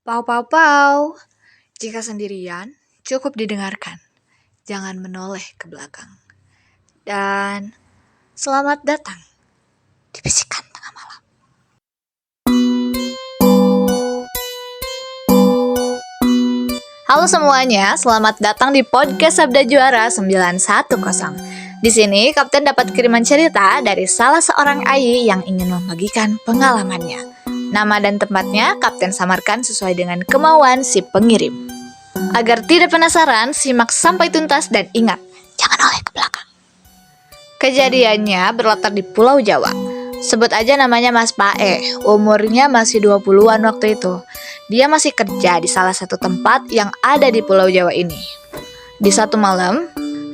Pau pau pau. Jika sendirian, cukup didengarkan. Jangan menoleh ke belakang. Dan selamat datang di Bisikan Tengah Malam. Halo semuanya, selamat datang di podcast Sabda Juara 910. Di sini Kapten dapat kiriman cerita dari salah seorang AI yang ingin membagikan pengalamannya. Nama dan tempatnya Kapten samarkan sesuai dengan kemauan si pengirim. Agar tidak penasaran, simak sampai tuntas dan ingat, jangan oleh ke belakang. Kejadiannya berlatar di Pulau Jawa. Sebut aja namanya Mas Pae, umurnya masih 20-an waktu itu. Dia masih kerja di salah satu tempat yang ada di Pulau Jawa ini. Di satu malam,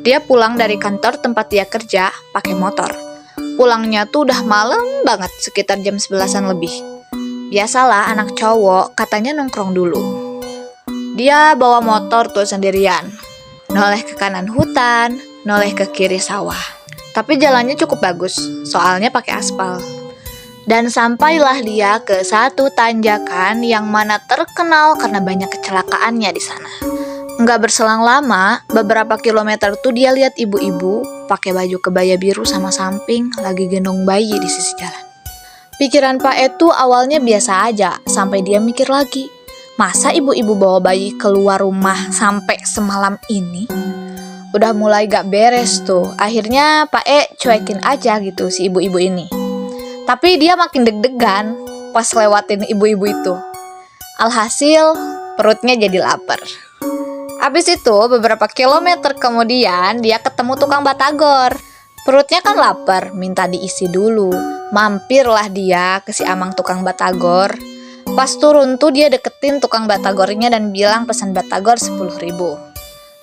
dia pulang dari kantor tempat dia kerja pakai motor. Pulangnya tuh udah malam banget, sekitar jam 11-an lebih. Biasalah anak cowok katanya nongkrong dulu. Dia bawa motor tuh sendirian. Noleh ke kanan hutan, noleh ke kiri sawah. Tapi jalannya cukup bagus, soalnya pakai aspal. Dan sampailah dia ke satu tanjakan yang mana terkenal karena banyak kecelakaannya di sana. Nggak berselang lama, beberapa kilometer tuh dia lihat ibu-ibu pakai baju kebaya biru sama samping lagi gendong bayi di sisi jalan. Pikiran Pak itu awalnya biasa aja, sampai dia mikir lagi. Masa ibu-ibu bawa bayi keluar rumah sampai semalam ini? Udah mulai gak beres tuh. Akhirnya Pak cuekin aja gitu si ibu-ibu ini. Tapi dia makin deg-degan pas lewatin ibu-ibu itu. Alhasil perutnya jadi lapar. Abis itu beberapa kilometer kemudian dia ketemu tukang batagor. Perutnya kan lapar, minta diisi dulu. Mampirlah dia ke si amang tukang batagor. Pas turun tuh dia deketin tukang batagornya dan bilang pesan batagor 10.000.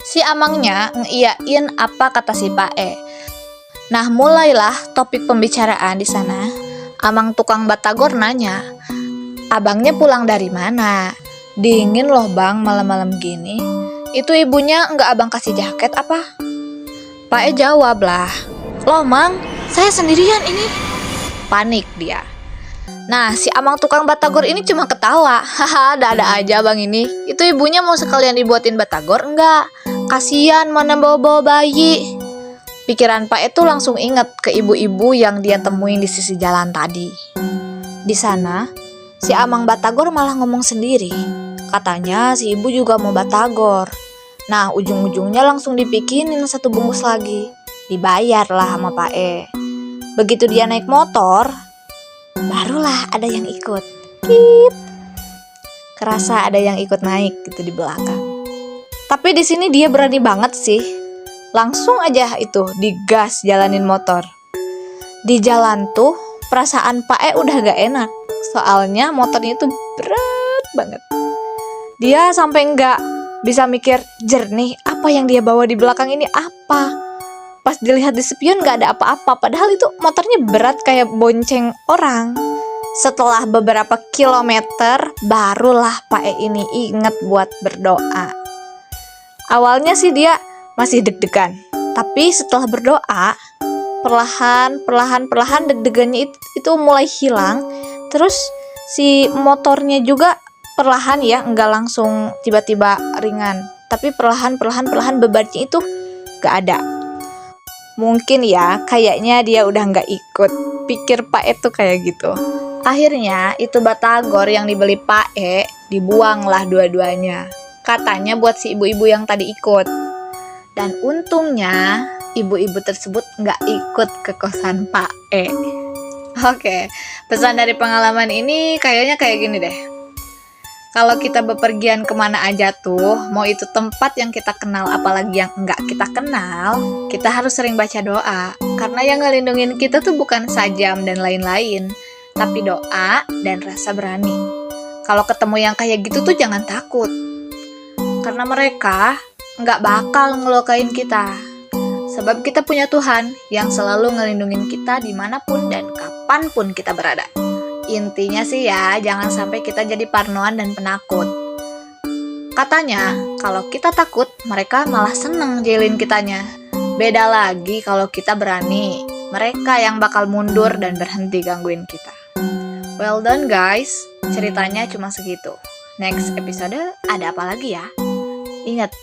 Si amangnya ngeiyain apa kata si Pak E. Nah mulailah topik pembicaraan di sana. Amang tukang batagor nanya, abangnya pulang dari mana? Dingin loh bang malam-malam gini. Itu ibunya nggak abang kasih jaket apa? Pak E jawab lah, loh mang, saya sendirian ini. Panik dia. Nah si amang tukang batagor ini cuma ketawa. Haha, ada aja bang ini. Itu ibunya mau sekalian dibuatin batagor enggak? Kasian mana bawa-bawa bayi. Pikiran Pak itu langsung inget ke ibu-ibu yang dia temuin di sisi jalan tadi. Di sana, si amang batagor malah ngomong sendiri. Katanya si ibu juga mau batagor. Nah ujung-ujungnya langsung dibikinin satu bungkus lagi. Dibayarlah sama Pak E. Begitu dia naik motor, barulah ada yang ikut. Kit. Kerasa ada yang ikut naik gitu di belakang. Tapi di sini dia berani banget sih. Langsung aja itu digas jalanin motor. Di jalan tuh perasaan Pak E udah gak enak. Soalnya motornya itu berat banget. Dia sampai gak bisa mikir jernih apa yang dia bawa di belakang ini apa. Pas dilihat di spion gak ada apa-apa. Padahal itu motornya berat kayak bonceng orang. Setelah beberapa kilometer barulah Pak E ini inget buat berdoa. Awalnya sih dia masih deg-degan, tapi setelah berdoa, perlahan deg-degannya itu mulai hilang. Terus si motornya juga perlahan ya, nggak langsung tiba-tiba ringan, tapi perlahan bebannya itu nggak ada. Mungkin ya, kayaknya dia udah nggak ikut. Pikir Pak E tuh kayak gitu. Akhirnya itu batagor yang dibeli Pak E dibuanglah dua-duanya. Katanya buat si ibu-ibu yang tadi ikut. Dan untungnya ibu-ibu tersebut nggak ikut ke kosan Pak E. Oke, pesan dari pengalaman ini kayaknya kayak gini deh. Kalau kita bepergian kemana aja tuh, mau itu tempat yang kita kenal apalagi yang nggak kita kenal, kita harus sering baca doa. Karena yang ngelindungin kita tuh bukan sajam dan lain-lain, tapi doa dan rasa berani. Kalau ketemu yang kayak gitu tuh jangan takut. Karena mereka nggak bakal ngelukain kita. Sebab kita punya Tuhan yang selalu ngelindungin kita dimanapun dan kapanpun kita berada. Intinya sih ya, jangan sampai kita jadi parnoan dan penakut. Katanya, kalau kita takut, mereka malah seneng jailin kitanya. Beda lagi kalau kita berani, mereka yang bakal mundur dan berhenti gangguin kita. Well done guys, ceritanya cuma segitu. next episode ada apa lagi ya? Ingat,